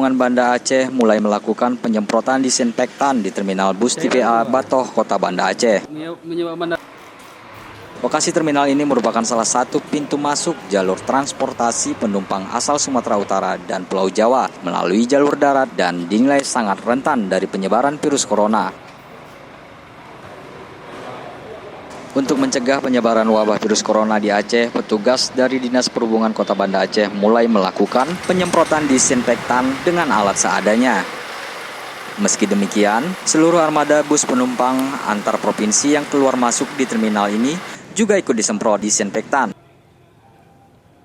Perhubungan Banda Aceh mulai melakukan penyemprotan disinfektan di terminal bus TPA Batoh, Kota Banda Aceh. Lokasi terminal ini merupakan salah satu pintu masuk jalur transportasi penumpang asal Sumatera Utara dan Pulau Jawa melalui jalur darat dan dinilai sangat rentan dari penyebaran virus corona. Untuk mencegah penyebaran wabah virus corona di Aceh, petugas dari Dinas Perhubungan Kota Banda Aceh mulai melakukan penyemprotan disinfektan dengan alat seadanya. Meski demikian, seluruh armada bus penumpang antar provinsi yang keluar masuk di terminal ini juga ikut disemprot disinfektan.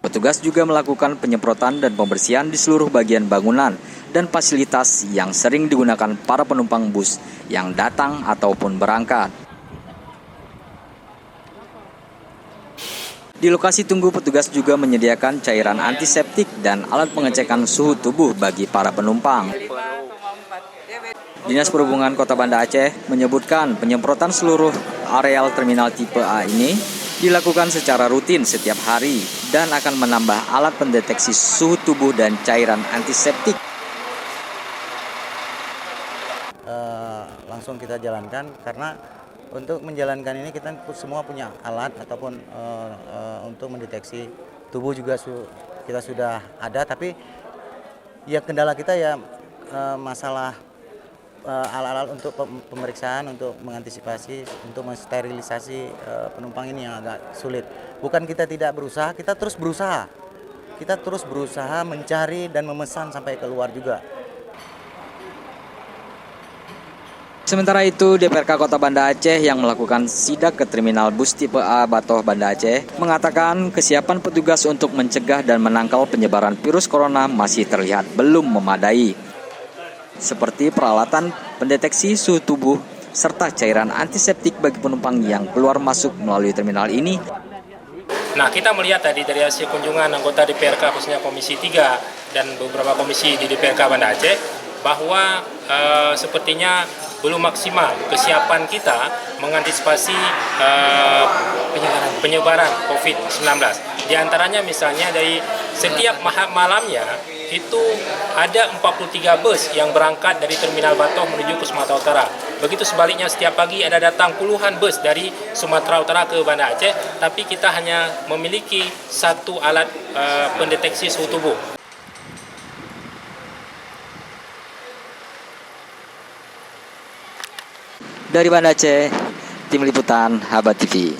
Petugas juga melakukan penyemprotan dan pembersihan di seluruh bagian bangunan dan fasilitas yang sering digunakan para penumpang bus yang datang ataupun berangkat. Di lokasi tunggu, petugas juga menyediakan cairan antiseptik dan alat pengecekan suhu tubuh bagi para penumpang. Dinas Perhubungan Kota Banda Aceh menyebutkan penyemprotan seluruh areal terminal tipe A ini dilakukan secara rutin setiap hari dan akan menambah alat pendeteksi suhu tubuh dan cairan antiseptik. Langsung kita jalankan karena untuk menjalankan ini kita semua punya alat ataupun untuk mendeteksi tubuh juga kita sudah ada, tapi ya kendala kita ya masalah alat-alat untuk pemeriksaan, untuk mengantisipasi, untuk mensterilisasi penumpang ini yang agak sulit. Bukan kita tidak berusaha, kita terus berusaha. Kita terus berusaha mencari dan memesan sampai keluar juga. Sementara itu, DPRK Kota Banda Aceh yang melakukan sidak ke terminal bus tipe A Batoh Banda Aceh mengatakan kesiapan petugas untuk mencegah dan menangkal penyebaran virus corona masih terlihat belum memadai. Seperti peralatan pendeteksi suhu tubuh serta cairan antiseptik bagi penumpang yang keluar masuk melalui terminal ini. Nah, kita melihat tadi dari hasil kunjungan anggota DPRK khususnya Komisi 3 dan beberapa komisi di DPRK Banda Aceh bahwa sepertinya belum maksimal kesiapan kita mengantisipasi penyebaran COVID-19. Di antaranya misalnya dari setiap malamnya itu ada 43 bus yang berangkat dari Terminal Batoh menuju ke Sumatera Utara. Begitu sebaliknya setiap pagi ada datang puluhan bus dari Sumatera Utara ke Banda Aceh, tapi kita hanya memiliki satu alat pendeteksi suhu tubuh. Dari Banda Aceh, Tim Liputan Habat TV.